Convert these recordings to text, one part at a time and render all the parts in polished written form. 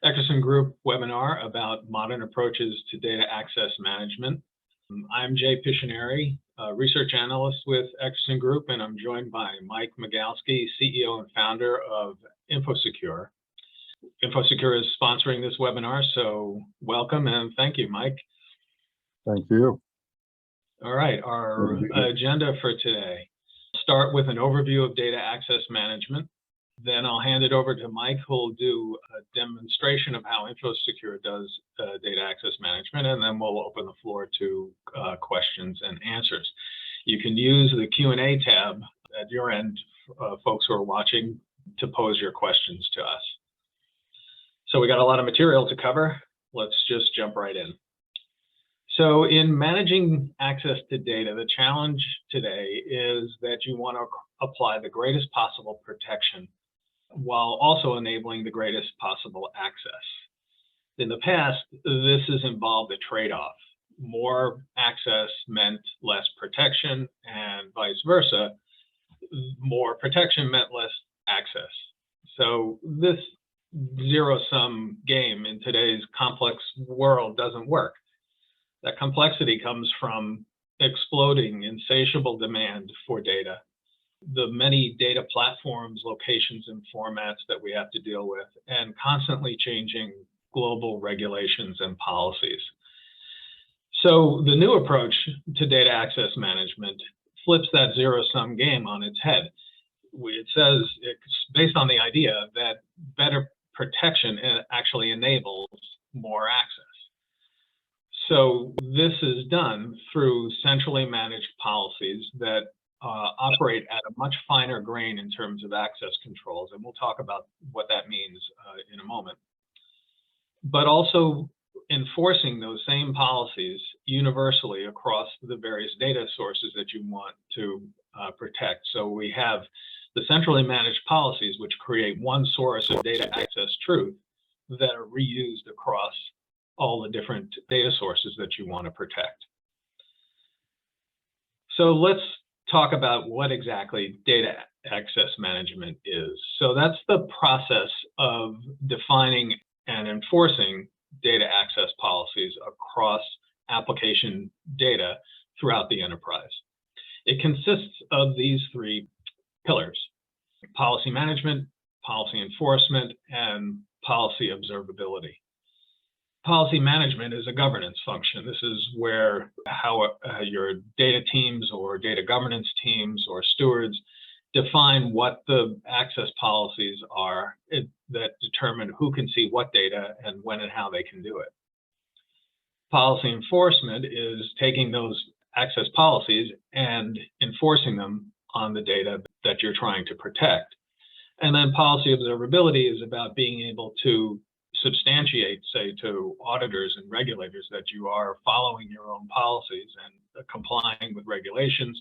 Eckerson Group webinar about modern approaches to data access management. I'm Jay Pictionary, research analyst with Eckerson Group, and I'm joined by Mike Migalski, CEO and founder of InfoSecure. InfoSecure is sponsoring this webinar, so welcome and thank you, Mike. Thank you. All right, our agenda for today. Start with an overview of data access management. Then I'll hand it over to Mike, who'll do a demonstration of how InfoSecure does data access management, and then we'll open the floor to questions and answers. You can use the Q&A tab at your end, folks who are watching, to pose your questions to us. So we got a lot of material to cover. Let's just jump right in. So in managing access to data, the challenge today is that you want to apply the greatest possible protection while also enabling the greatest possible access. In the past, this has involved a trade-off. More access meant less protection, and vice versa. More protection meant less access. So this zero-sum game in today's complex world doesn't work. That complexity comes from exploding, insatiable demand for data, the many data platforms, locations, and formats that we have to deal with, and constantly changing global regulations and policies. So the new approach to data access management flips that zero-sum game on its head. It says it's based on the idea that better protection actually enables more access. So this is done through centrally managed policies that operate at a much finer grain in terms of access controls, and we'll talk about what that means in a moment. But also enforcing those same policies universally across the various data sources that you want to protect. So we have the centrally managed policies, which create one source of data access truth that are reused across all the different data sources that you want to protect. So let's talk about what exactly data access management is. So that's the process of defining and enforcing data access policies across application data throughout the enterprise. It consists of these three pillars: policy management, policy enforcement, and policy observability. Policy management is a governance function. This is where how your data teams or data governance teams or stewards define what the access policies are that determine who can see what data and when and how they can do it. Policy enforcement is taking those access policies and enforcing them on the data that you're trying to protect. And then policy observability is about being able to substantiate, say, to auditors and regulators that you are following your own policies and complying with regulations.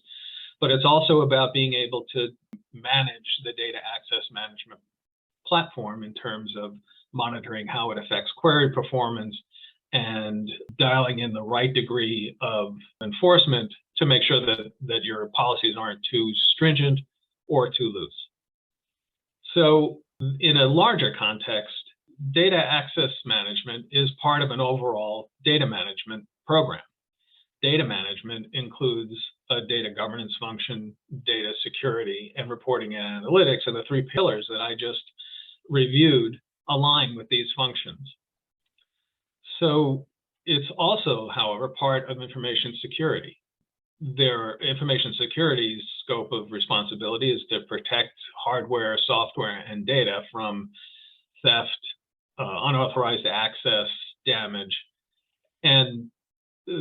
But it's also about being able to manage the data access management platform in terms of monitoring how it affects query performance and dialing in the right degree of enforcement to make sure that your policies aren't too stringent or too loose. So in a larger context, data access management is part of an overall data management program. Data management includes a data governance function, data security, and reporting and analytics, and the three pillars that I just reviewed align with these functions. So it's also, however, part of information security. Information security's scope of responsibility is to protect hardware, software, and data from theft, unauthorized access, damage, and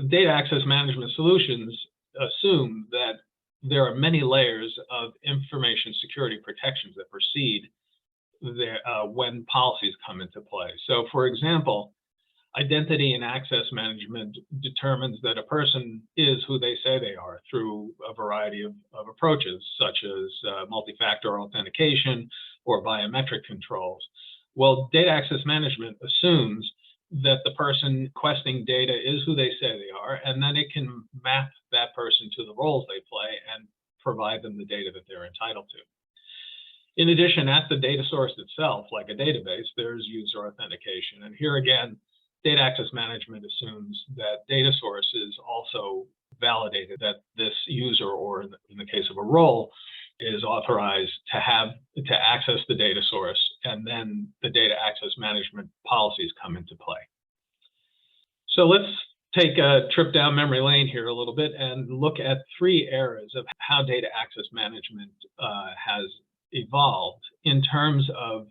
data access management solutions assume that there are many layers of information security protections that precede when policies come into play. So, for example, identity and access management determines that a person is who they say they are through a variety of approaches, such as multi-factor authentication or biometric controls. Well, data access management assumes that the person requesting data is who they say they are, and then it can map that person to the roles they play and provide them the data that they're entitled to. In addition, at the data source itself, like a database, there's user authentication. And here again, data access management assumes that data source is also validated, that this user, or in the case of a role, is authorized to access the data source, and then the data access management policies come into play. So let's take a trip down memory lane here a little bit and look at 3 eras of how data access management has evolved in terms of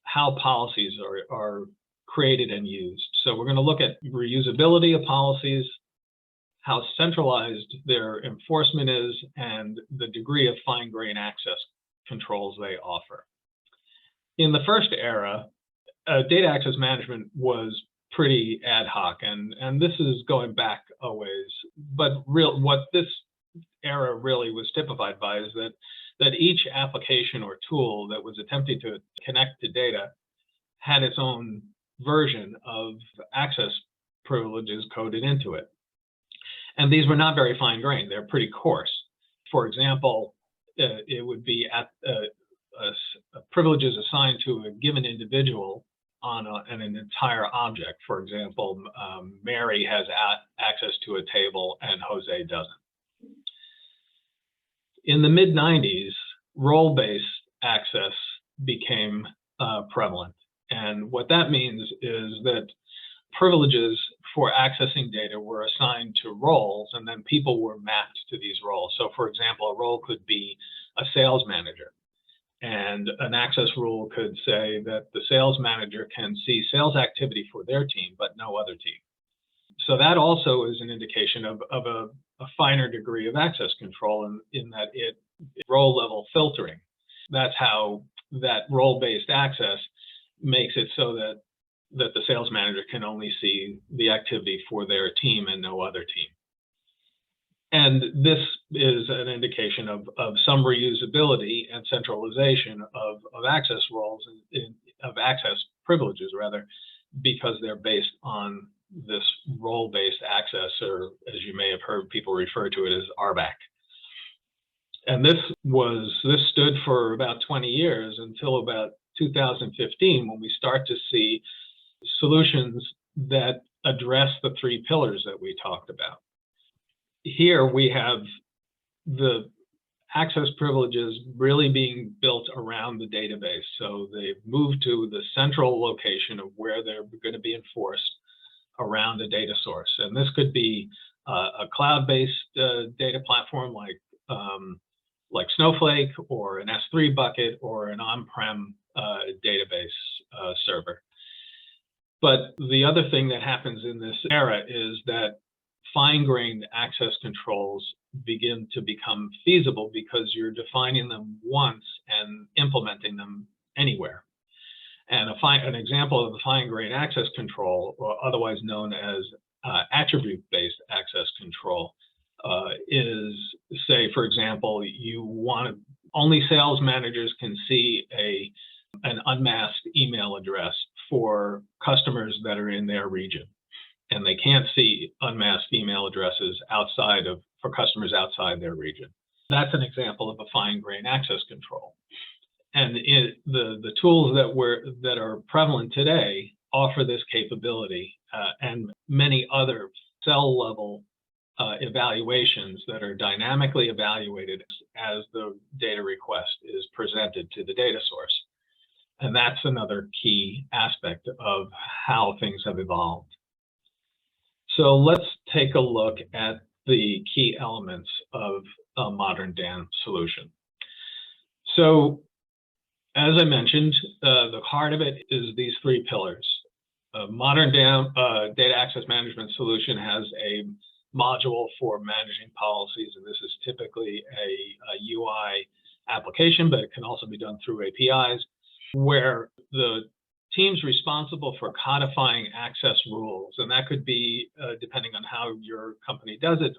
how policies are created and used. So we're going to look at reusability of policies, how centralized their enforcement is, and the degree of fine-grained access controls they offer. In the first era, data access management was pretty ad hoc, and this is going back a ways, but what this era really was typified by is that each application or tool that was attempting to connect to data had its own version of access privileges coded into it. And these were not very fine-grained. They're pretty coarse. For example, it would be privileges assigned to a given individual on an entire object. For example, Mary has access to a table and Jose doesn't. In the mid-90s, role-based access became prevalent. And what that means is that privileges for accessing data were assigned to roles, and then people were mapped to these roles. So for example, a role could be a sales manager, and an access rule could say that the sales manager can see sales activity for their team, but no other team. So that also is an indication of a finer degree of access control in that it role level filtering. That's how that role-based access makes it so that the sales manager can only see the activity for their team and no other team. And this is an indication of some reusability and centralization of access roles, of access privileges rather, because they're based on this role-based access, or as you may have heard people refer to it as RBAC. And this stood for about 20 years until about 2015, when we start to see solutions that address the 3 pillars that we talked about. Here we have the access privileges really being built around the database. So they've moved to the central location of where they're going to be enforced around a data source. And this could be a cloud-based data platform like Snowflake, or an S3 bucket, or an on-prem database server. But the other thing that happens in this era is that fine-grained access controls begin to become feasible because you're defining them once and implementing them anywhere. And an example of a fine-grained access control, or otherwise known as attribute-based access control, is, say, for example, only sales managers can see an unmasked email address for customers that are in their region, and they can't see unmasked email addresses for customers outside their region. That's an example of a fine-grained access control. And the tools that are prevalent today offer this capability, and many other cell-level evaluations that are dynamically evaluated as the data request is presented to the data source. And that's another key aspect of how things have evolved. So let's take a look at the key elements of a modern DAM solution. So as I mentioned, the heart of it is these 3 pillars. A modern DAM, data access management solution, has a module for managing policies, and this is typically a UI application, but it can also be done through APIs, where the teams responsible for codifying access rules, and that could be, depending on how your company does it,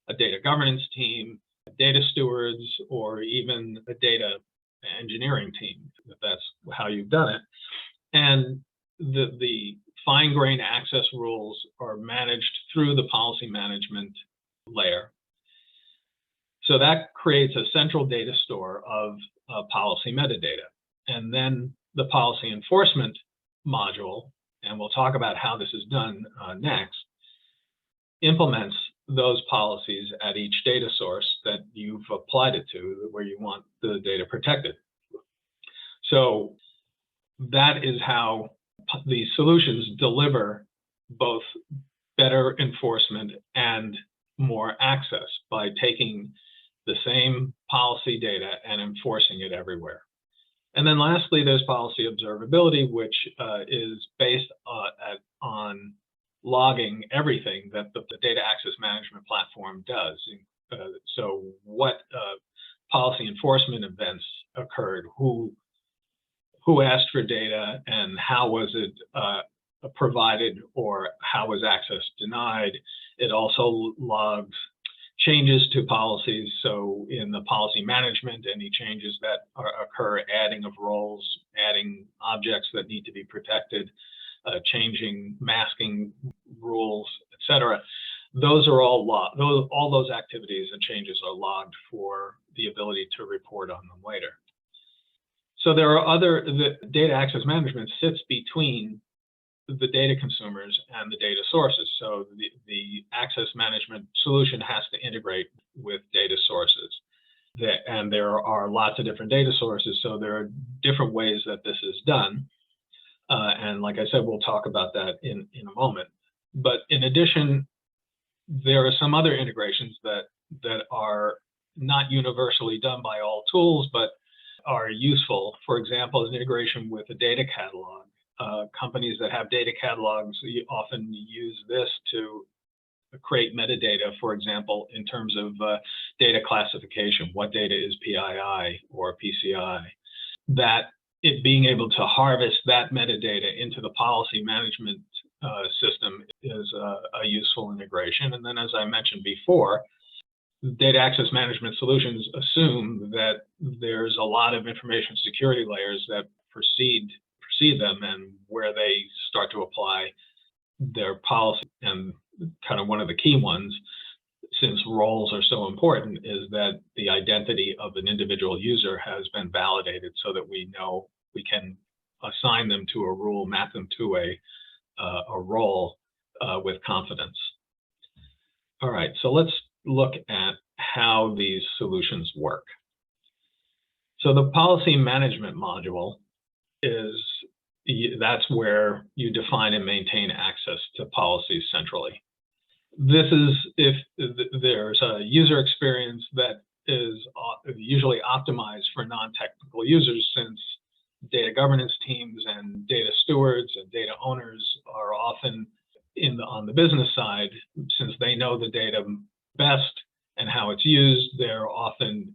a data governance team, data stewards, or even a data engineering team, if that's how you've done it. And the fine-grained access rules are managed through the policy management layer. So that creates a central data store of policy metadata. And then the policy enforcement module, and we'll talk about how this is done next, implements those policies at each data source that you've applied it to, where you want the data protected. So that is how these solutions deliver both better enforcement and more access by taking the same policy data and enforcing it everywhere. And then lastly, there's policy observability, which is based on logging everything that the data access management platform does. So what policy enforcement events occurred, who asked for data, and how was it provided, or how was access denied. It also logs changes to policies. So in the policy management, any changes that occur, adding of roles, adding objects that need to be protected, changing masking rules, etc. Those are all logged. All those activities and changes are logged for the ability to report on them later. So there are the data access management sits between the data consumers and the data sources. So the access management solution has to integrate with data sources. And there are lots of different data sources, so there are different ways that this is done. And like I said, we'll talk about that in a moment. But in addition, there are some other integrations that are not universally done by all tools, but are useful. For example, an integration with a data catalog. Companies that have data catalogs often use this to create metadata, for example, in terms of data classification. What data is PII or PCI? That it being able to harvest that metadata into the policy management system is a useful integration. And then, as I mentioned before, data access management solutions assume that there's a lot of information security layers that precede them, and where they start to apply their policy. And kind of one of the key ones, since roles are so important, is that the identity of an individual user has been validated so that we know we can assign them to a rule, map them to a role with confidence. All right, so let's look at how these solutions work. So the policy management module that's where you define and maintain access to policies centrally. This is if there's a user experience that is usually optimized for non-technical users, since data governance teams and data stewards and data owners are often on the business side. Since they know the data best and how it's used, they're often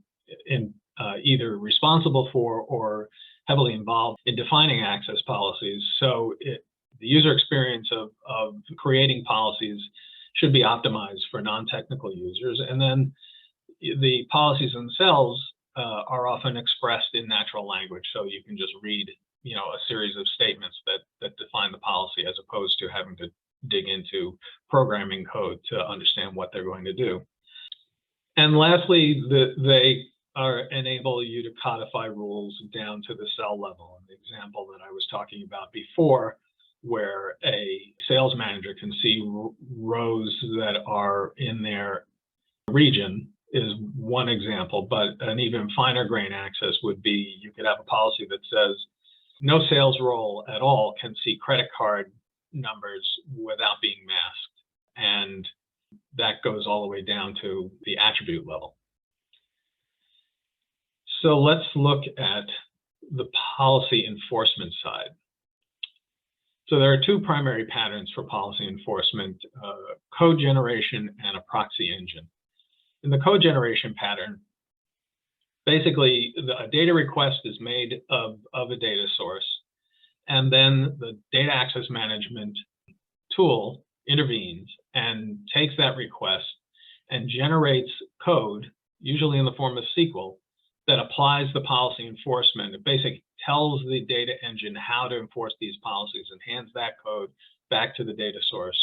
either responsible for or heavily involved in defining access policies. So the user experience of creating policies should be optimized for non-technical users. And then the policies themselves are often expressed in natural language. So you can just read, a series of statements that define the policy, as opposed to having to dig into programming code to understand what they're going to do. And lastly, they enable you to codify rules down to the cell level. An example that I was talking about before, where a sales manager can see rows that are in their region, is one example. But an even finer grain access would be, you could have a policy that says no sales role at all can see credit card numbers without being masked. And that goes all the way down to the attribute level. So let's look at the policy enforcement side. So there are two primary patterns for policy enforcement, code generation and a proxy engine. In the code generation pattern, basically a data request is made of a data source, and then the data access management tool intervenes and takes that request and generates code, usually in the form of SQL, that applies the policy enforcement. It basically tells the data engine how to enforce these policies and hands that code back to the data source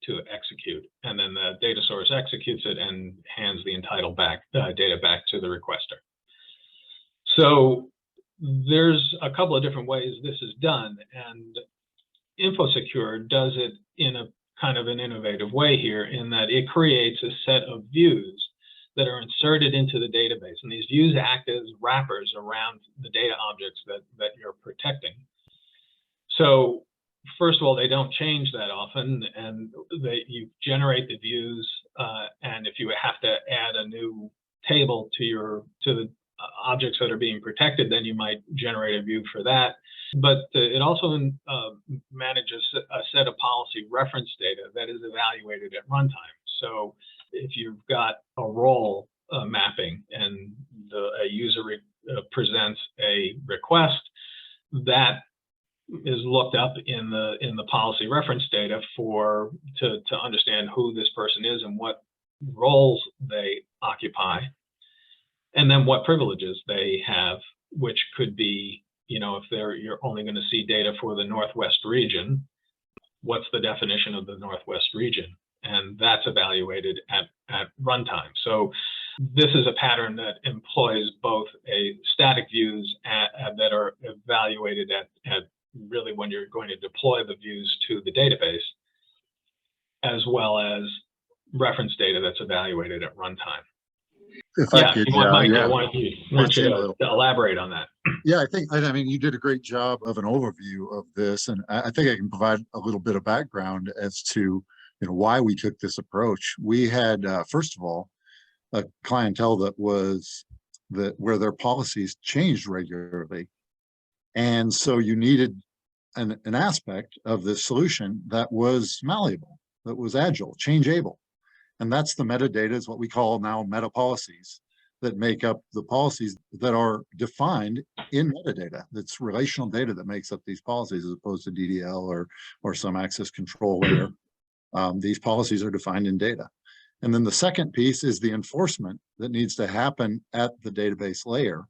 to execute, and then the data source executes it and hands the entitled data back to the requester. So there's a couple of different ways this is done, and InfoSecure does it in a kind of an innovative way here, in that it creates a set of views that are inserted into the database, and these views act as wrappers around the data objects that you're protecting. So first of all, they don't change that often, and you generate the views, and if you have to add a new table to the objects that are being protected, then you might generate a view for that. But it also manages a set of policy reference data that is evaluated at runtime. So if you've got a role mapping and a user presents a request, that is looked up in the policy reference data to understand who this person is and what roles they occupy, and then what privileges they have, which could be, if you're only going to see data for the Northwest region, what's the definition of the Northwest region? And that's evaluated at runtime. So this is a pattern that employs both static views that are evaluated at really when you're going to deploy the views to the database, as well as reference data that's evaluated at runtime. Mike, I want you to elaborate on that. Yeah, I mean, you did a great job of an overview of this, and I think I can provide a little bit of background as to why we took this approach. We had, first of all, a clientele where their policies changed regularly, and so you needed an aspect of this solution that was malleable, that was agile, changeable. And that's the metadata, is what we call now meta policies, that make up the policies that are defined in metadata. That's relational data that makes up these policies, as opposed to DDL or some access control layer. These policies are defined in data. And then the second piece is the enforcement that needs to happen at the database layer.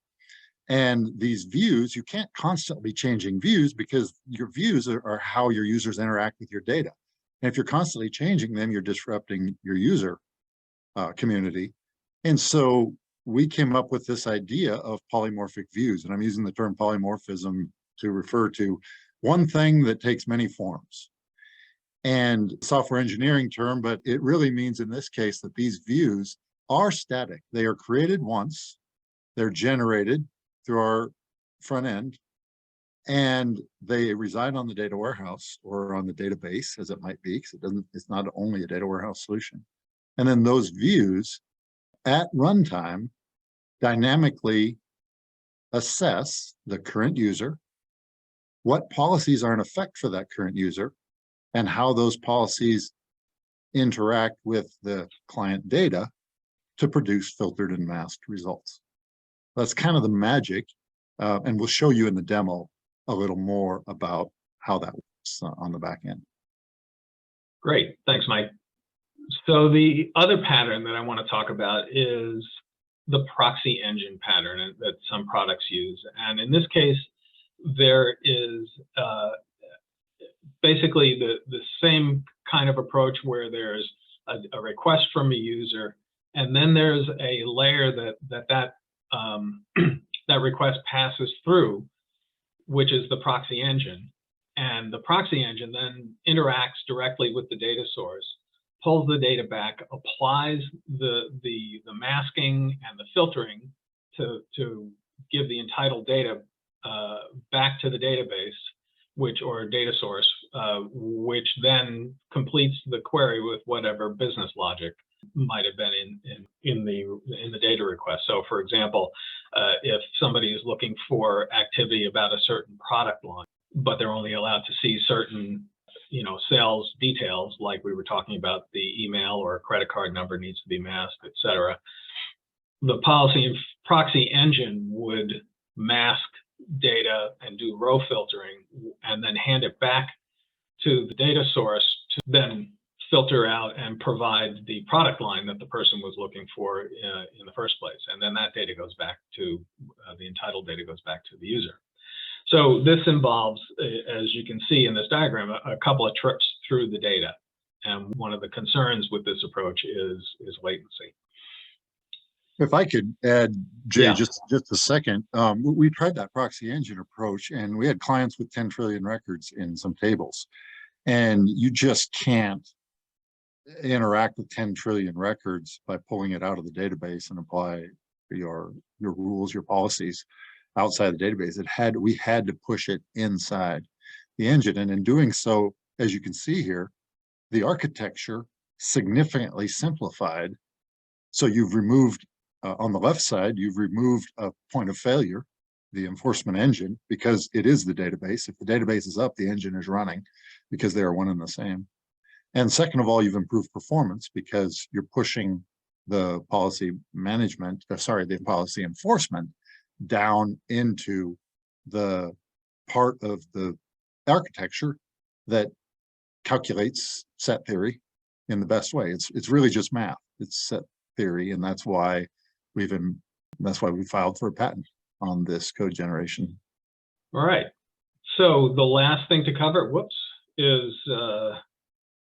And these views, you can't constantly be changing views, because your views are how your users interact with your data. And if you're constantly changing them, you're disrupting your user community. And so we came up with this idea of polymorphic views. And I'm using the term polymorphism to refer to one thing that takes many forms. And software engineering term, but it really means in this case that these views are static. They are created once, they're generated through our front end, and they reside on the data warehouse or on the database, as it might be, because it's not only a data warehouse solution. And then those views at runtime dynamically assess the current user, what policies are in effect for that current user, and how those policies interact with the client data to produce filtered and masked results. That's kind of the magic, and we'll show you in the demo a little more about how that works on the back end. Great, thanks, Mike. So the other pattern that I want to talk about is the proxy engine pattern that some products use. And in this case, there is basically the same kind of approach, where there's a request from a user, and then there's a layer that request passes through, which is the proxy engine. And the proxy engine then interacts directly with the data source, pulls the data back, applies the masking and the filtering to give the entitled data back to the database, or data source, which then completes the query with whatever business logic might have been in the data request. So, for example, if somebody is looking for activity about a certain product line, but they're only allowed to see certain, sales details, like we were talking about, the email or credit card number needs to be masked, etc., the policy and proxy engine would mask data and do row filtering, and then hand it back to the data source to then filter out and provide the product line that the person was looking for in the first place. And then that data goes back to, the entitled data goes back to the user. So this involves, as you can see in this diagram, a couple of trips through the data. And one of the concerns with this approach is latency. If I could add, Jay, Yeah. just a second, we tried that proxy engine approach, and we had clients with 10 trillion records in some tables, and you just can't interact with 10 trillion records by pulling it out of the database and apply your rules, your policies outside the database. We had to push it inside the engine, and in doing so, as you can see here, the architecture significantly simplified. So you've removed on the left side, you've removed a point of failure, the enforcement engine, because it is the database. If the database is up, the engine is running because they are one and the same. And second of all, you've improved performance because you're pushing the policy management, the policy enforcement down into the part of the architecture that calculates set theory in the best way. It's really just math. It's set theory, and that's why we filed for a patent on this code generation. All right. So the last thing to cover, is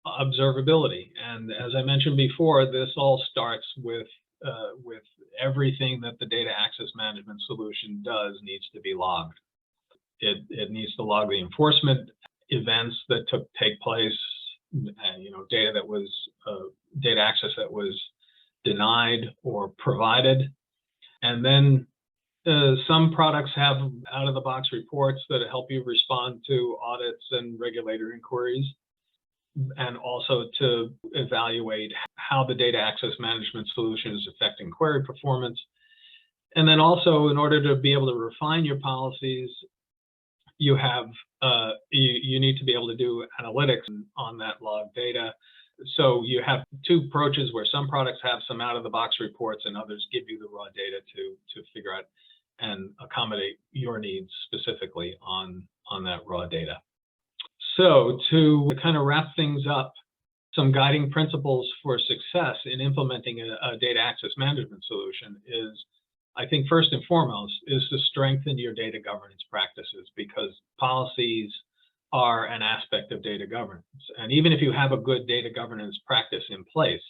observability. And as I mentioned before, this all starts with everything that the data access management solution does needs to be logged. It needs to log the enforcement events that take place, data access that was denied or provided. And then some products have out-of-the-box reports that help you respond to audits and regulator inquiries, and also to evaluate how the data access management solution is affecting query performance. And then also, in order to be able to refine your policies, you need to be able to do analytics on that log data. So you have two approaches where some products have some out-of-the-box reports and others give you the raw data to figure out and accommodate your needs specifically on that raw data. So to kind of wrap things up, some guiding principles for success in implementing a data access management solution is, I think first and foremost, is to strengthen your data governance practices, because policies are an aspect of data governance. And even if you have a good data governance practice in place,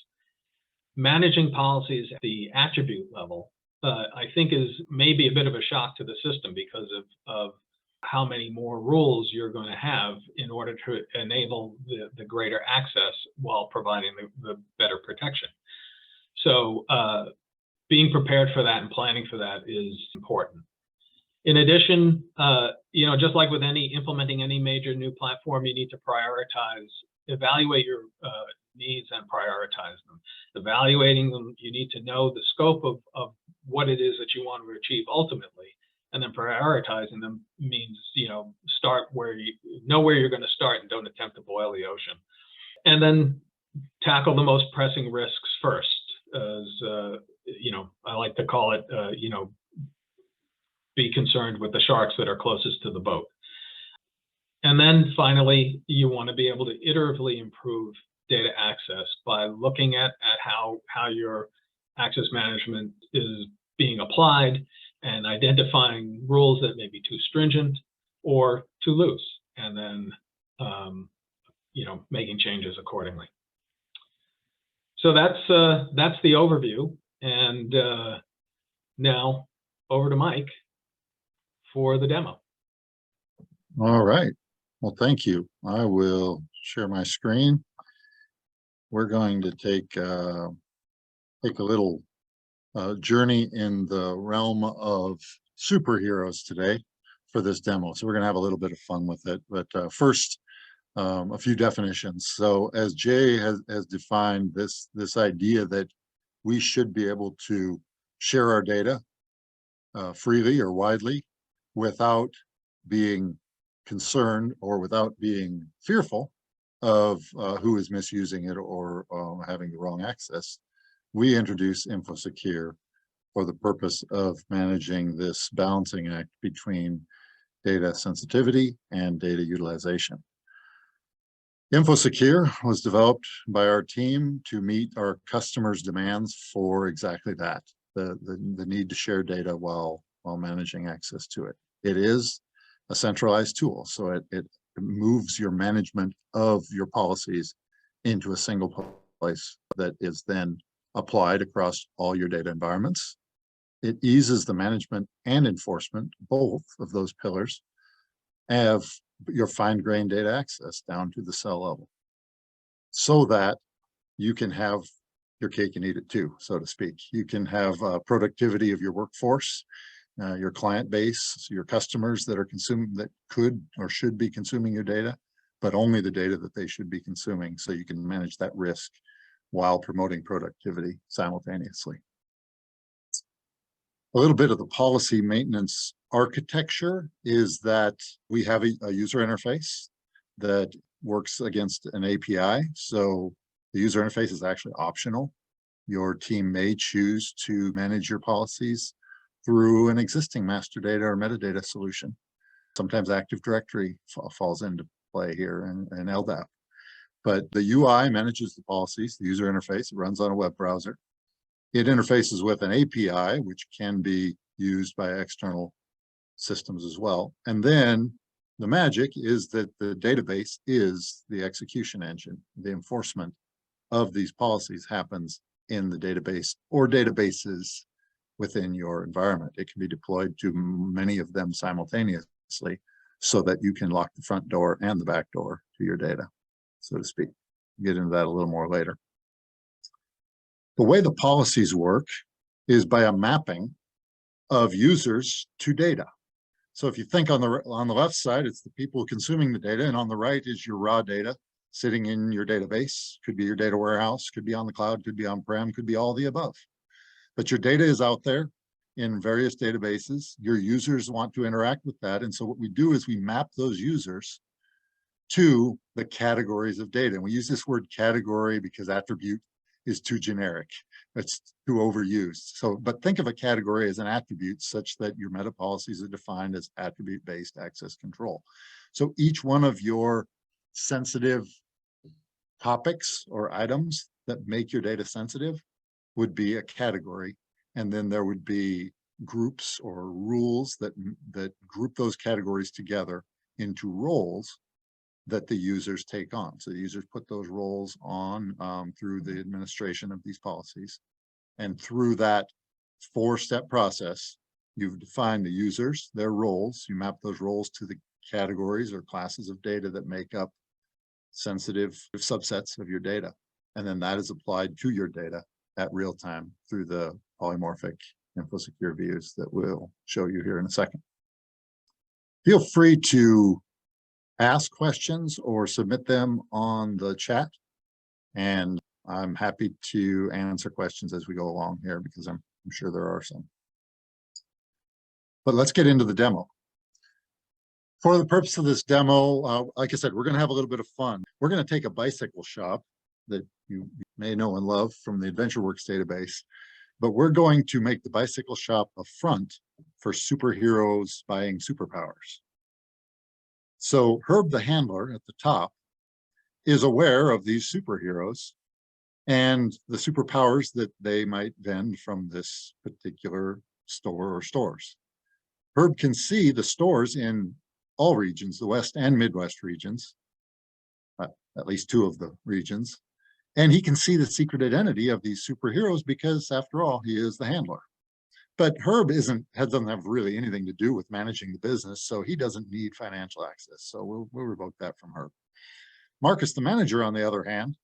managing policies at the attribute level, I think is maybe a bit of a shock to the system because of how many more rules you're going to have in order to enable the greater access while providing the better protection. So being prepared for that and planning for that is important. In addition, just like with implementing any major new platform, you need to evaluate your needs and prioritize them. Evaluating them, you need to know the scope of what it is that you want to achieve ultimately, and then prioritizing them means, start where you're going to start and don't attempt to boil the ocean. And then tackle the most pressing risks first, as I like to call it, be concerned with the sharks that are closest to the boat. And then finally, you want to be able to iteratively improve data access by looking at how your access management is being applied and identifying rules that may be too stringent or too loose, and then making changes accordingly. So that's the overview, and now over to Mike for the demo. All right. Well, thank you. I will share my screen. We're going to take a little journey in the realm of superheroes today for this demo. So we're going to have a little bit of fun with it. But first, a few definitions. So as Jay has defined this idea that we should be able to share our data freely or widely without being concerned or without being fearful of who is misusing it or having the wrong access, we introduce InfoSecure for the purpose of managing this balancing act between data sensitivity and data utilization. InfoSecure was developed by our team to meet our customers' demands for exactly that, the need to share data while managing access to it. It is a centralized tool, so it moves your management of your policies into a single place that is then applied across all your data environments. It eases the management and enforcement, both of those pillars, of your fine-grained data access down to the cell level, so that you can have your cake and eat it too, so to speak. You can have productivity of your workforce, your client base, your customers that are consuming, that could or should be consuming your data, but only the data that they should be consuming, so you can manage that risk while promoting productivity simultaneously. A little bit of the policy maintenance architecture is that we have a user interface that works against an API. So the user interface is actually optional. Your team may choose to manage your policies through an existing master data or metadata solution. Sometimes Active Directory falls into play here, and LDAP. But the UI manages the policies, the user interface. It runs on a web browser. It interfaces with an API, which can be used by external systems as well. And then the magic is that the database is the execution engine. The enforcement of these policies happens in the database or databases within your environment. It can be deployed to many of them simultaneously, so that you can lock the front door and the back door to your data, so to speak. We'll get into that a little more later. The way the policies work is by a mapping of users to data. So if you think on the left side, it's the people consuming the data, and on the right is your raw data sitting in your database. Could be your data warehouse, could be on the cloud, could be on-prem, could be all the above. But your data is out there in various databases. Your users want to interact with that. And so what we do is we map those users to the categories of data. And we use this word category because attribute is too generic. It's too overused. So, but think of a category as an attribute, such that your meta policies are defined as attribute-based access control. So each one of your sensitive topics or items that make your data sensitive would be a category. And then there would be groups or rules that group those categories together into roles that the users take on. So the users put those roles on through the administration of these policies. And through that 4-step process, you've defined the users, their roles. You map those roles to the categories or classes of data that make up sensitive subsets of your data. And then that is applied to your data at real time through the polymorphic InfoSecure views that we'll show you here in a second. Feel free to ask questions or submit them on the chat, and I'm happy to answer questions as we go along here, because I'm sure there are some. But let's get into the demo. For the purpose of this demo, like I said, we're going to have a little bit of fun. We're going to take a bicycle shop that you may know and love from the AdventureWorks database, but we're going to make the bicycle shop a front for superheroes buying superpowers. So Herb the handler at the top is aware of these superheroes and the superpowers that they might vend from this particular store or stores. Herb can see the stores in all regions, the West and Midwest regions, at least 2 of the regions, and he can see the secret identity of these superheroes because, after all, he is the handler. But Herb doesn't have really anything to do with managing the business, so he doesn't need financial access. So we'll revoke that from Herb. Marcus, the manager, on the other hand,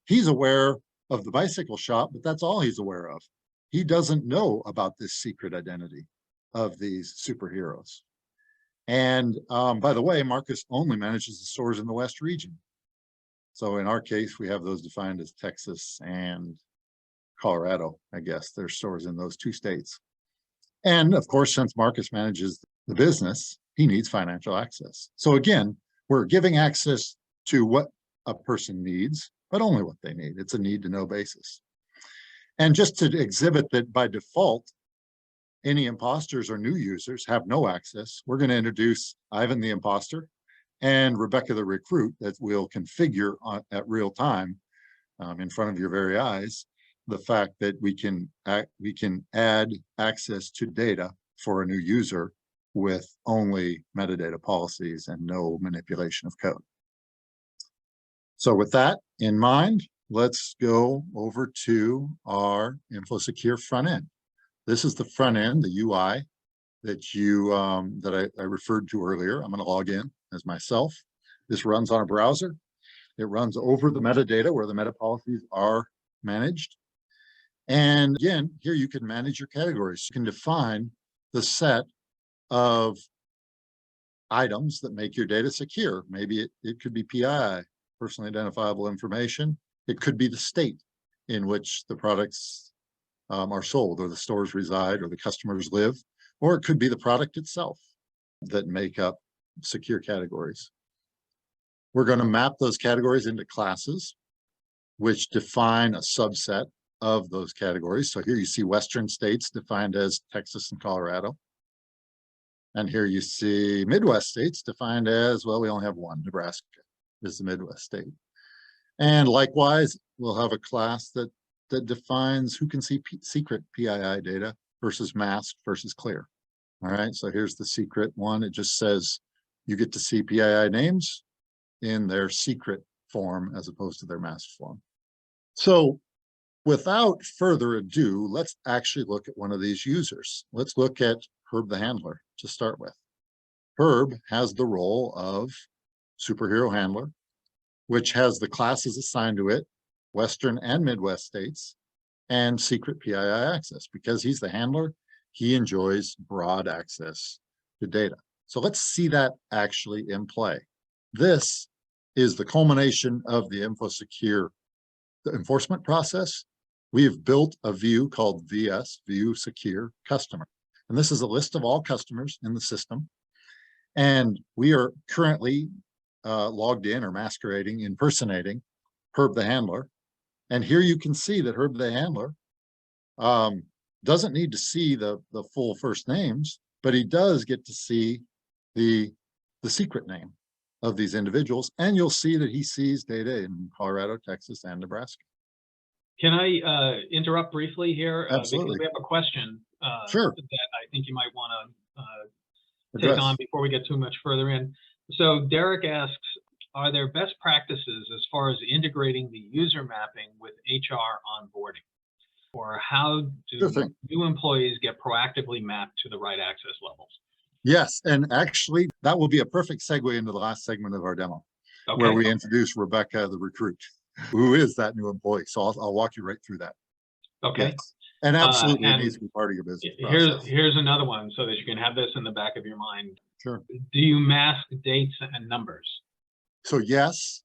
he's aware of the bicycle shop, but that's all he's aware of. He doesn't know about this secret identity of these superheroes. And by the way, Marcus only manages the stores in the West region. So in our case, we have those defined as Texas and Colorado, I guess. There's stores in those 2 states. And of course, since Marcus manages the business, he needs financial access. So again, we're giving access to what a person needs, but only what they need. It's a need to know basis. And just to exhibit that by default, any imposters or new users have no access, we're going to introduce Ivan the imposter and Rebecca the recruit that will configure at real time in front of your very eyes the fact that we can add access to data for a new user with only metadata policies and no manipulation of code. So with that in mind, let's go over to our InfoSecure front end. This is the front end, the UI that I referred to earlier. I'm going to log in as myself. This runs on a browser. It runs over the metadata where the meta policies are managed. And again, here you can manage your categories. You can define the set of items that make your data secure. Maybe it could be PII, personally identifiable information. It could be the state in which the products are sold, or the stores reside, or the customers live, or it could be the product itself that make up secure categories. We're going to map those categories into classes, which define a subset of those categories. So here you see Western states defined as Texas and Colorado. And here you see Midwest states defined as, well, we only have one, Nebraska is the Midwest state. And likewise, we'll have a class that defines who can see secret PII data versus masked versus clear. All right, so here's the secret one. It just says you get to see PII names in their secret form as opposed to their masked form. So without further ado, let's actually look at one of these users. Let's look at Herb the Handler to start with. Herb has the role of superhero handler, which has the classes assigned to it, Western and Midwest states, and secret PII access. Because he's the handler, he enjoys broad access to data. So let's see that actually in play. This is the culmination of the InfoSecure enforcement process. We've built a view called VS, View Secure Customer. And this is a list of all customers in the system. And we are currently logged in or masquerading, impersonating Herb the Handler. And here you can see that Herb the Handler doesn't need to see the full first names, but he does get to see the secret name of these individuals. And you'll see that he sees data in Colorado, Texas, and Nebraska. Can I interrupt briefly here? Absolutely. Because we have a question Sure. that I think you might want to Address. take on before we get too much further in. So Derek asks, are there best practices as far as integrating the user mapping with HR onboarding? Or how do new employees get proactively mapped to the right access levels? Yes, and actually that will be a perfect segue into the last segment of our demo, where we introduce Rebecca, the recruit, who is that new employee. So I'll walk you right through that. Okay. Yes. And absolutely, it needs to be part of your business process. Here's another one so that you can have this in the back of your mind. Sure. Do you mask dates and numbers? So yes,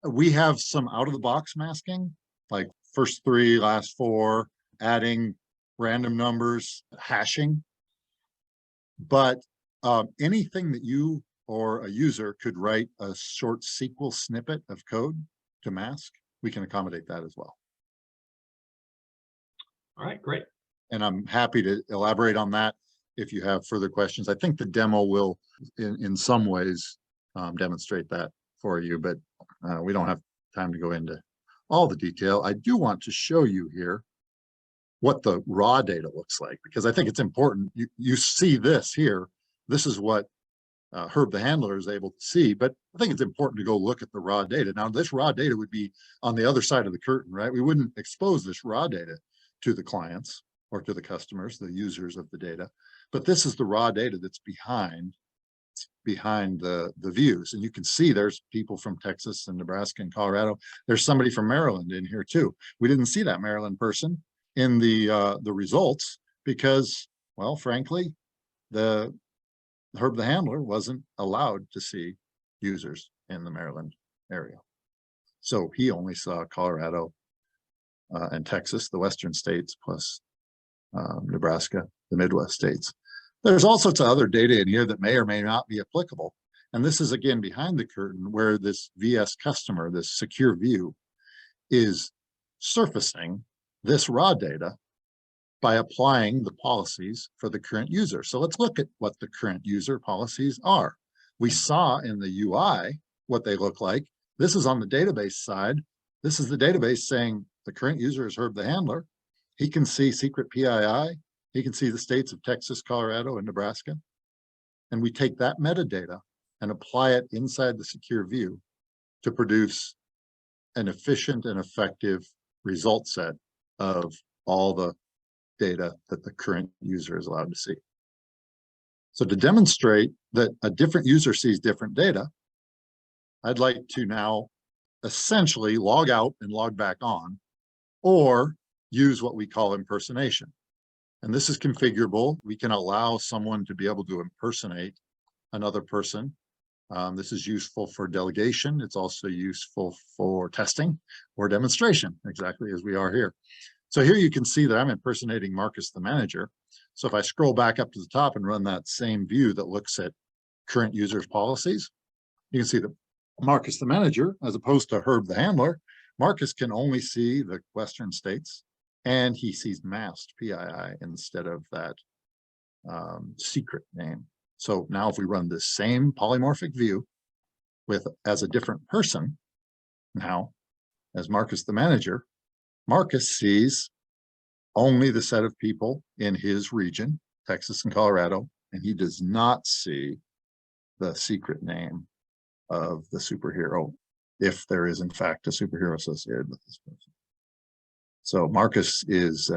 we have some out-of-the-box masking, like first three, last four, adding random numbers, hashing. But anything that you or a user could write a short SQL snippet of code to mask, we can accommodate that as well. All right, great. And I'm happy to elaborate on that if you have further questions. I think the demo will, in some ways, demonstrate that for you, but we don't have time to go into all the detail. I do want to show you here what the raw data looks like, because I think it's important. You see this here. This is what Herb the Handler is able to see, but I think it's important to go look at the raw data. Now, this raw data would be on the other side of the curtain, right? We wouldn't expose this raw data to the clients or to the customers, the users of the data, but this is the raw data that's behind the views. And you can see there's people from Texas and Nebraska and Colorado. There's somebody from Maryland in here too. We didn't see that Maryland person in the results because, well, frankly, the Herb the Handler wasn't allowed to see users in the Maryland area. So he only saw Colorado and Texas, the Western states, plus Nebraska, the Midwest states. There's all sorts of other data in here that may or may not be applicable. And this is, again, behind the curtain where this VS customer, this secure view, is surfacing this raw data by applying the policies for the current user. So let's look at what the current user policies are. We saw in the UI what they look like. This is on the database side. This is the database saying the current user is Herb the Handler. He can see secret PII. He can see the states of Texas, Colorado, and Nebraska. And we take that metadata and apply it inside the secure view to produce an efficient and effective result set of all the data that the current user is allowed to see. So to demonstrate that a different user sees different data, I'd like to now essentially log out and log back on, or use what we call impersonation. And this is configurable. We can allow someone to be able to impersonate another person. This is useful for delegation. It's also useful for testing or demonstration, exactly as we are here. So here you can see that I'm impersonating Marcus, the manager. So if I scroll back up to the top and run that same view that looks at current users' policies, you can see that Marcus, the manager, as opposed to Herb, the handler, Marcus can only see the Western states, and he sees masked PII instead of that secret name. So now if we run this same polymorphic view as a different person, now as Marcus, the manager, Marcus sees only the set of people in his region, Texas and Colorado, and he does not see the secret name of the superhero, if there is in fact a superhero associated with this person. So Marcus is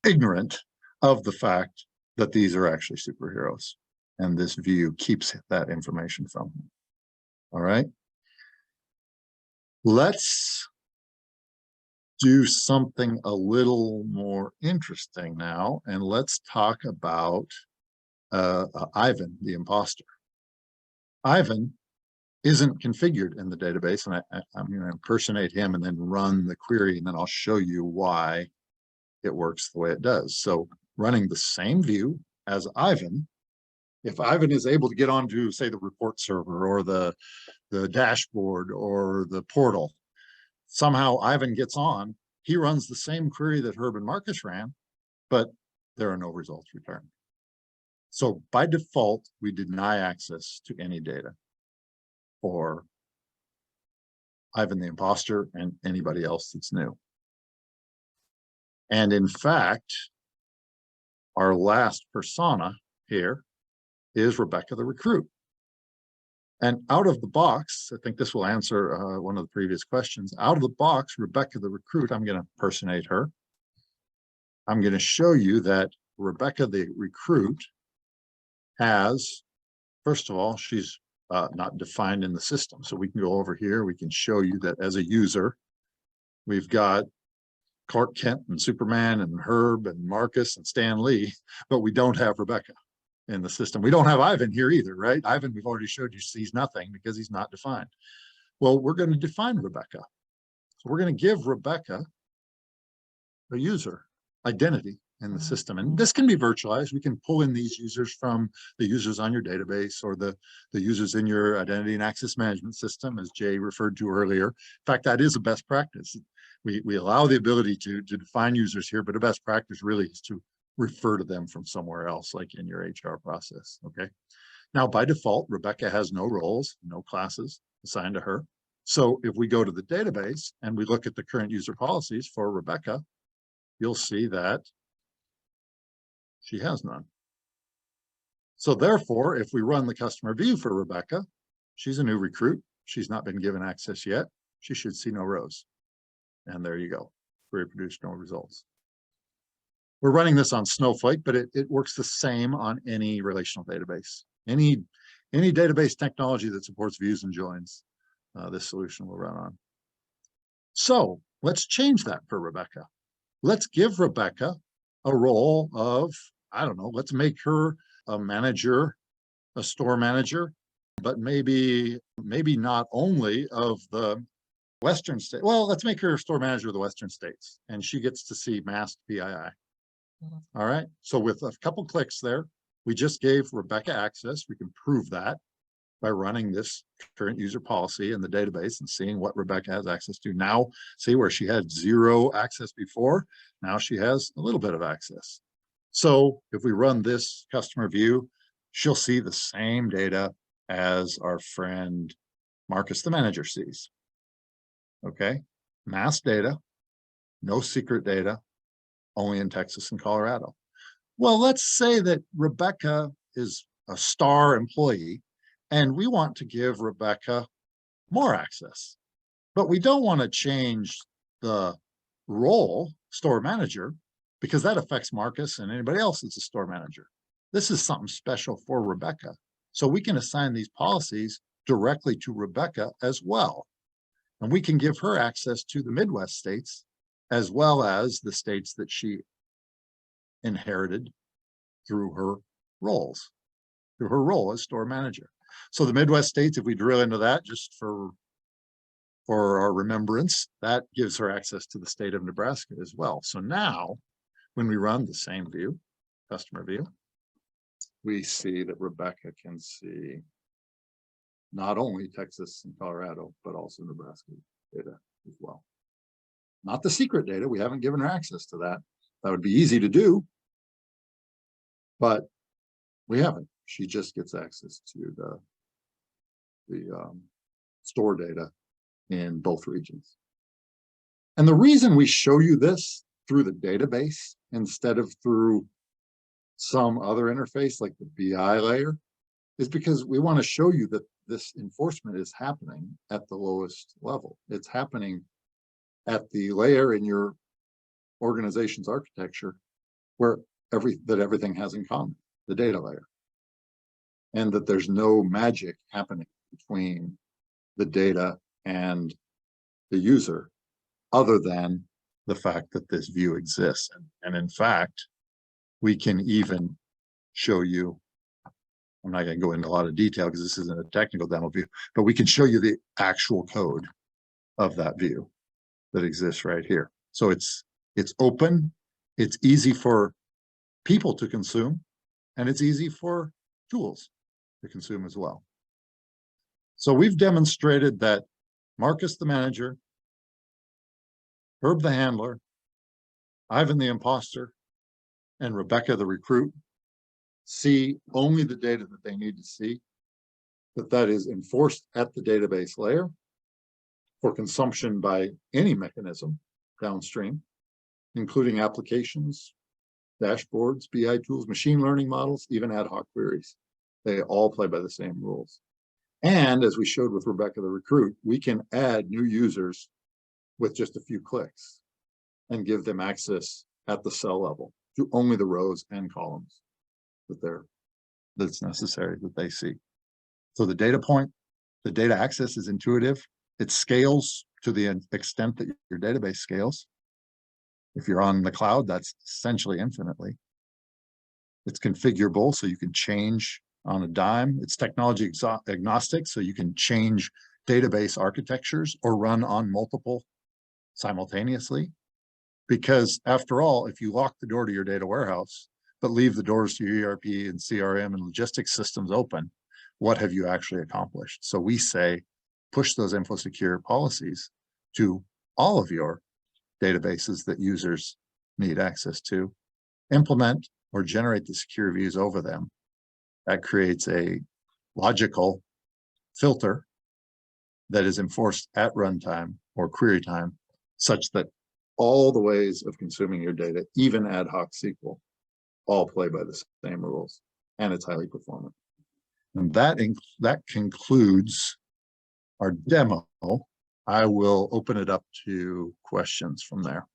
ignorant of the fact that these are actually superheroes, and this view keeps that information from him. All right. Let's do something a little more interesting now, and let's talk about Ivan, the imposter. Ivan isn't configured in the database, and I'm going to impersonate him and then run the query, and then I'll show you why it works the way it does. So running the same view as Ivan, if Ivan is able to get onto, say, the report server or the dashboard or the portal, somehow Ivan gets on, he runs the same query that Herb and Marcus ran, but there are no results returned. So by default, we deny access to any data for Ivan the imposter and anybody else that's new. And in fact, our last persona here is Rebecca the recruit. And out of the box, I think this will answer one of the previous questions. Out of the box, Rebecca the recruit, I'm going to impersonate her. I'm going to show you that Rebecca the recruit has, first of all, she's not defined in the system. So we can go over here. We can show you that as a user, we've got Clark Kent and Superman and Herb and Marcus and Stan Lee, but we don't have Rebecca in the system. We don't have Ivan here either, right? Ivan, we've already showed you, sees nothing because he's not defined. Well, we're going to define Rebecca. So we're going to give Rebecca a user identity in the system. And this can be virtualized. We can pull in these users from the users on your database or the users in your identity and access management system, as Jay referred to earlier. In fact, that is a best practice. We allow the ability to define users here, but a best practice really is to refer to them from somewhere else, like in your HR process, okay? Now, by default, Rebecca has no roles, no classes assigned to her. So if we go to the database and we look at the current user policies for Rebecca, you'll see that she has none. So therefore, if we run the customer view for Rebecca, she's a new recruit. She's not been given access yet. She should see no rows. And there you go. Query produced no results. We're running this on Snowflake, but it works the same on any relational database. Any database technology that supports views and joins, this solution will run on. So let's change that for Rebecca. Let's give Rebecca a role of, I don't know, let's make her a manager, a store manager, but maybe not only of the Western state. Well, let's make her a store manager of the Western states, and she gets to see masked PII. All right. So with a couple clicks there, we just gave Rebecca access. We can prove that by running this current user policy in the database and seeing what Rebecca has access to. Now, see where she had zero access before, now she has a little bit of access. So if we run this customer view, she'll see the same data as our friend Marcus, the manager, sees. Okay, mass data, no secret data, only in Texas and Colorado. Well, let's say that Rebecca is a star employee and we want to give Rebecca more access. But we don't want to change the role store manager because that affects Marcus and anybody else that's a store manager. This is something special for Rebecca. So we can assign these policies directly to Rebecca as well. And we can give her access to the Midwest states as well as the states that she inherited through her roles, through her role as store manager. So the Midwest states, if we drill into that just for our remembrance, that gives her access to the state of Nebraska as well. So now when we run the same view, customer view, we see that Rebecca can see not only Texas and Colorado, but also Nebraska data as well. Not the secret data. We haven't given her access to that. That would be easy to do, but we haven't. She just gets access to the store data in both regions. And the reason we show you this through the database instead of through some other interface like the BI layer is because we want to show you that this enforcement is happening at the lowest level. It's happening at the layer in your organization's architecture where everything has in common, the data layer, and that there's no magic happening between the data and the user other than the fact that this view exists. And in fact, we can even show you, I'm not going to go into a lot of detail because this isn't a technical demo view, but we can show you the actual code of that view that exists right here. So it's open, it's easy for people to consume, and it's easy for tools to consume as well. So we've demonstrated that Marcus the manager, Herb the handler, Ivan the imposter, and Rebecca the recruit see only the data that they need to see, that is enforced at the database layer for consumption by any mechanism downstream, including applications, dashboards, BI tools, machine learning models, even ad hoc queries. They all play by the same rules. And as we showed with Rebecca the recruit, we can add new users with just a few clicks and give them access at the cell level to only the rows and columns that's necessary that they see. So the data point, the data access is intuitive. It scales to the extent that your database scales. If you're on the cloud, that's essentially infinitely. It's configurable, so you can change on a dime. It's technology agnostic, so you can change database architectures or run on multiple simultaneously. Because after all, if you lock the door to your data warehouse, but leave the doors to your ERP and CRM and logistics systems open, what have you actually accomplished? So we say, push those InfoSecure policies to all of your databases that users need access to, implement or generate the secure views over them. That creates a logical filter that is enforced at runtime or query time, such that all the ways of consuming your data, even ad hoc SQL, all play by the same rules, and it's highly performant. And that concludes our demo. I will open it up to questions from there.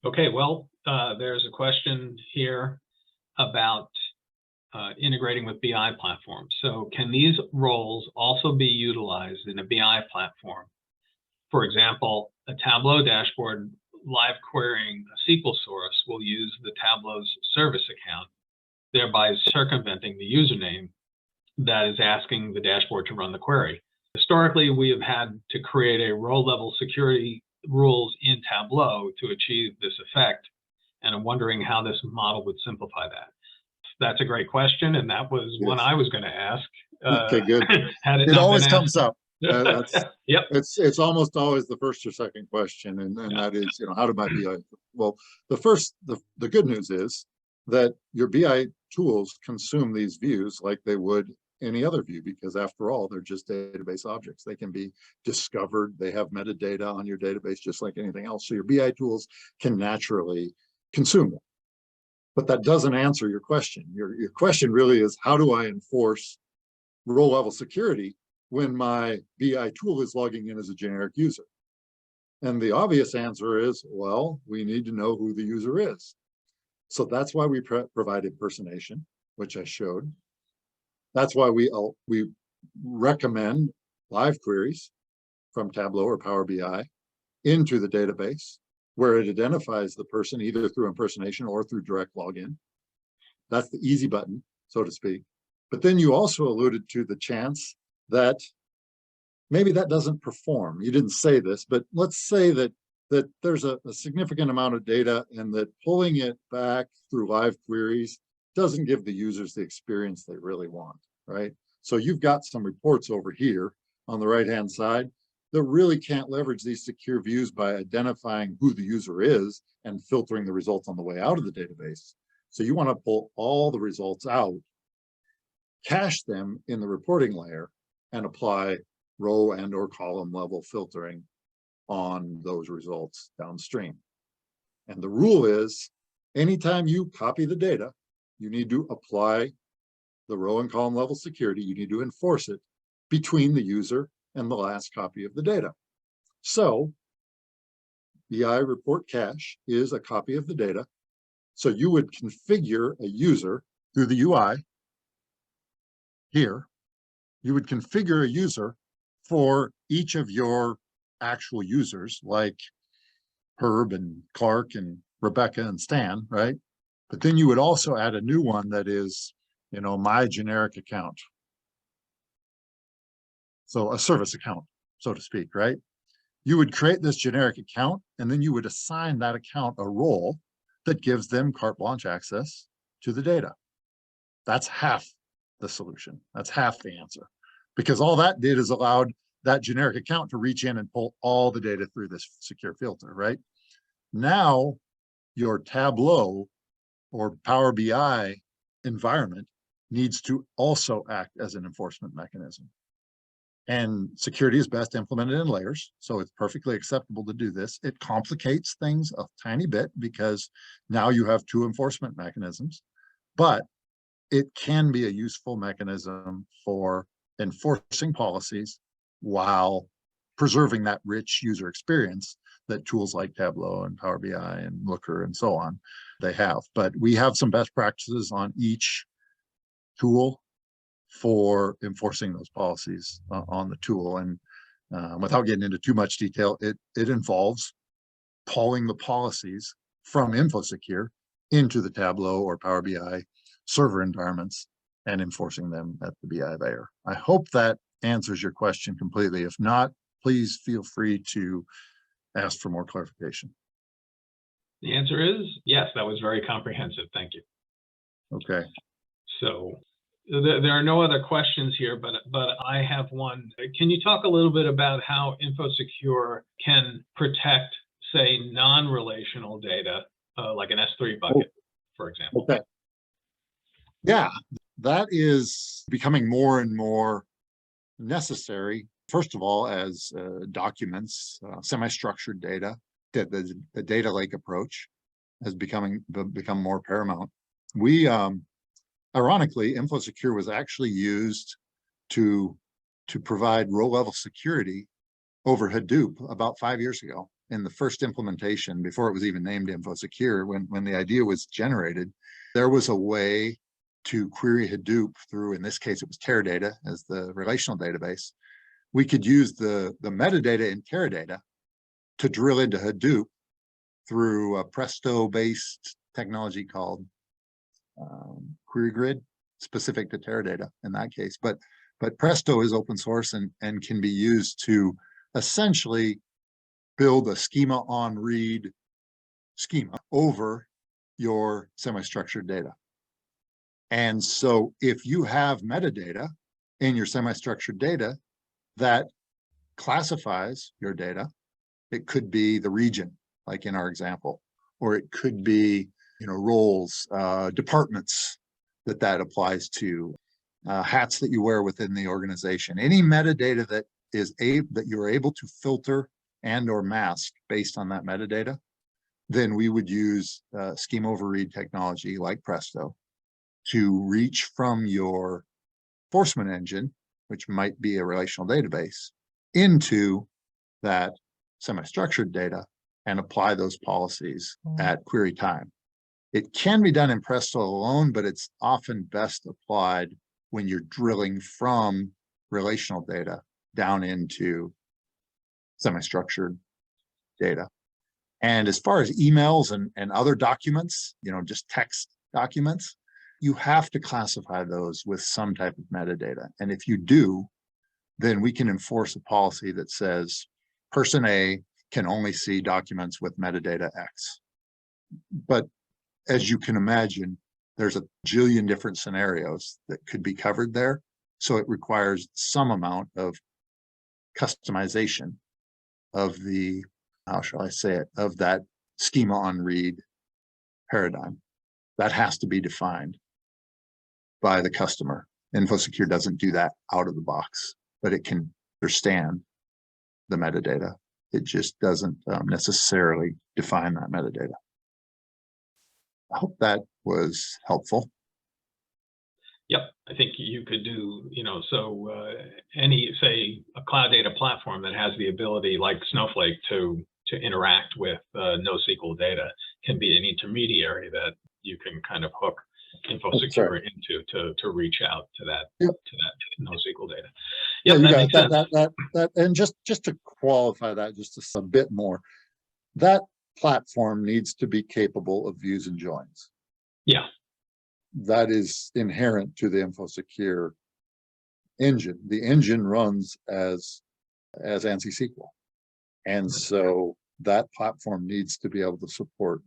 Okay, well, there's a question here about integrating with BI platforms. So can these roles also be utilized in a BI platform? For example, a Tableau dashboard live querying a SQL source will use the Tableau's service account, thereby circumventing the username that is asking the dashboard to run the query. Historically, we have had to create a row-level security rules in Tableau to achieve this effect, and I'm wondering how this model would simplify that. That's a great question, and that was one I was going to ask. Okay, good. It always comes up. Yep. It's almost always the first or second question, and that is, how do my BI? Well, the good news is that your BI tools consume these views like they would any other view, because after all, they're just database objects. They can be discovered. They have metadata on your database just like anything else. So your BI tools can naturally consume them. But that doesn't answer your question. Your question really is, how do I enforce row level security when my BI tool is logging in as a generic user? And the obvious answer is, well, we need to know who the user is. So that's why we provide impersonation, which I showed. That's why we recommend live queries from Tableau or Power BI into the database, where it identifies the person either through impersonation or through direct login. That's the easy button, so to speak. But then you also alluded to the chance that maybe that doesn't perform. You didn't say this, but let's say that there's a significant amount of data and that pulling it back through live queries doesn't give the users the experience they really want, right? So you've got some reports over here on the right-hand side that really can't leverage these secure views by identifying who the user is and filtering the results on the way out of the database. So you want to pull all the results out, cache them in the reporting layer, and apply row and or column level filtering on those results downstream. And the rule is, anytime you copy the data, you need to apply the row and column level security. You need to enforce it between the user and the last copy of the data. So BI report cache is a copy of the data. So you would configure a user through the UI here. You would configure a user for each of your actual users, like Herb and Clark and Rebecca and Stan, right? But then you would also add a new one that is, my generic account. So a service account, so to speak, right? You would create this generic account, and then you would assign that account a role that gives them carte blanche access to the data. That's half the solution. That's half the answer, because all that did is allowed that generic account to reach in and pull all the data through this secure filter, right? Now your Tableau or Power BI environment needs to also act as an enforcement mechanism. And security is best implemented in layers, so it's perfectly acceptable to do this. It complicates things a tiny bit because now you have two enforcement mechanisms, but it can be a useful mechanism for enforcing policies while preserving that rich user experience that tools like Tableau and Power BI and Looker and so on, they have. But we have some best practices on each tool for enforcing those policies on the tool. And without getting into too much detail, it involves pulling the policies from InfoSec into the Tableau or Power BI server environments and enforcing them at the BI layer. I hope that answers your question completely. If not, please feel free to ask for more clarification. The answer is yes, that was very comprehensive. Thank you. Okay. So there are no other questions here, but I have one. Can you talk a little bit about how InfoSec can protect, say, non-relational data, like an S3 bucket, for example? Okay. Yeah, that is becoming more and more necessary. First of all, as documents, semi-structured data, the data lake approach has become more paramount. We ironically, InfoSec was actually used to provide row-level security over Hadoop about 5 years ago in the first implementation, before it was even named InfoSec. When the idea was generated, there was a way to query Hadoop through, in this case, it was Teradata as the relational database. We could use the metadata in Teradata to drill into Hadoop through a Presto-based technology called Query Grid, specific to Teradata in that case. But Presto is open source and can be used to essentially build a schema on read schema over your semi-structured data. And so if you have metadata in your semi-structured data that classifies your data, it could be the region, like in our example, or it could be roles, departments that applies to, hats that you wear within the organization. Any metadata that you're able to filter and or mask based on that metadata, then we would use schema over read technology like Presto to reach from your enforcement engine which might be a relational database, into that semi-structured data and apply those policies at query time. It can be done in Presto alone, but it's often best applied when you're drilling from relational data down into semi-structured data. And as far as emails and other documents, just text documents, you have to classify those with some type of metadata. And if you do, then we can enforce a policy that says person A can only see documents with metadata X. But as you can imagine, there's a jillion different scenarios that could be covered there. So it requires some amount of customization of the, how shall I say it, of that schema on read paradigm. That has to be defined by the customer. InfoSecure doesn't do that out of the box, but it can understand the metadata. It just doesn't necessarily define that metadata. I hope that was helpful. Yep, I think you could do, any, say, a cloud data platform that has the ability, like Snowflake, to interact with NoSQL data can be an intermediary that you can kind of hook InfoSecure into to reach out to that to that NoSQL data. Yeah, you that got that. And just to qualify that just a bit more, that platform needs to be capable of views and joins. Yeah. That is inherent to the InfoSecure engine. The engine runs as ANSI SQL. And so that platform needs to be able to support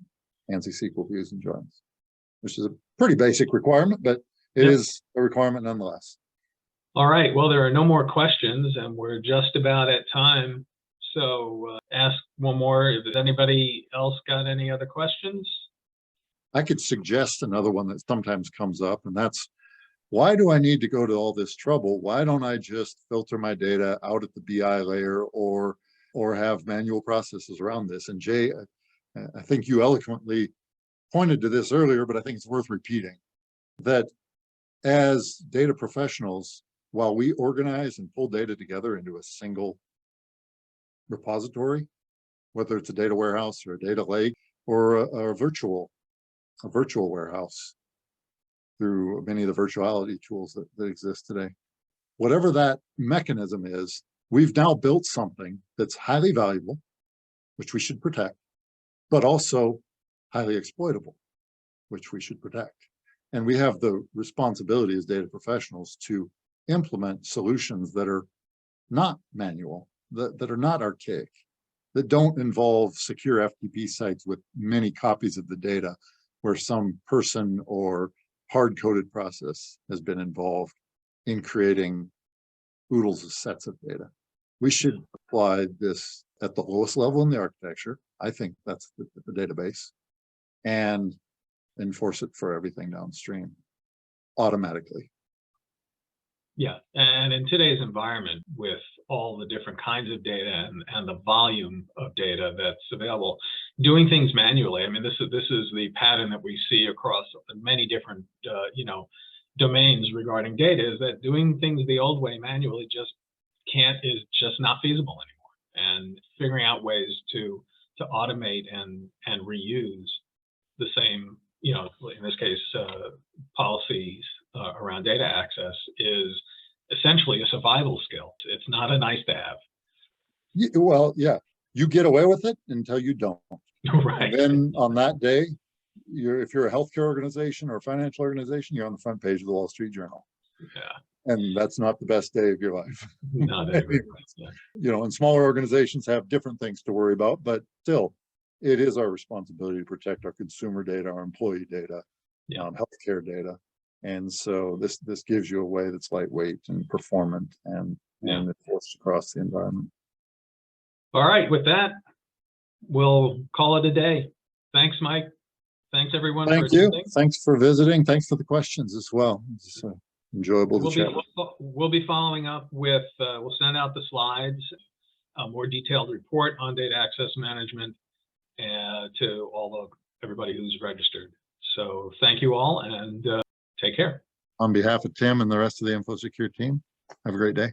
ANSI SQL views and joins, which is a pretty basic requirement, but it is a requirement nonetheless. All right. Well, there are no more questions, and we're just about at time. So ask one more. If anybody else got any other questions? I could suggest another one that sometimes comes up, and that's, why do I need to go to all this trouble? Why don't I just filter my data out at the BI layer or have manual processes around this? And Jay, I think you eloquently pointed to this earlier, but I think it's worth repeating, that as data professionals, while we organize and pull data together into a single repository, whether it's a data warehouse or a data lake or a virtual warehouse through many of the virtuality tools that exist today, whatever that mechanism is, we've now built something that's highly valuable, which we should protect, but also highly exploitable, which we should protect. And we have the responsibility as data professionals to implement solutions that are not manual, that are not archaic, that don't involve secure FTP sites with many copies of the data where some person or hard-coded process has been involved in creating oodles of sets of data. We should apply this at the lowest level in the architecture. I think that's the database, and enforce it for everything downstream automatically. Yeah, and in today's environment, with all the different kinds of data and the volume of data that's available, doing things manually, I mean, this is the pattern that we see across many different domains regarding data, is that doing things the old way manually is just not feasible anymore. And figuring out ways to automate and reuse the same, in this case, policies around data access is essentially a survival skill. It's not a nice to have. Well, yeah, you get away with it until you don't. Right. And then on that day, if you're a healthcare organization or a financial organization, you're on the front page of the Wall Street Journal. Yeah. And that's not the best day of your life. Not every, yeah. And smaller organizations have different things to worry about, but still, it is our responsibility to protect our consumer data, our employee data, healthcare data. And so this gives you a way that's lightweight and performant and enforced across the environment. All right, with that, we'll call it a day. Thanks, Mike. Thanks, everyone. Thank you. Thanks for visiting. Thanks for the questions as well. It's enjoyable to chat. We'll be following up with, we'll send out the slides, a more detailed report on data access management to everybody who's registered. So thank you all, and take care. On behalf of Tim and the rest of the InfoSecure team, Have a great day.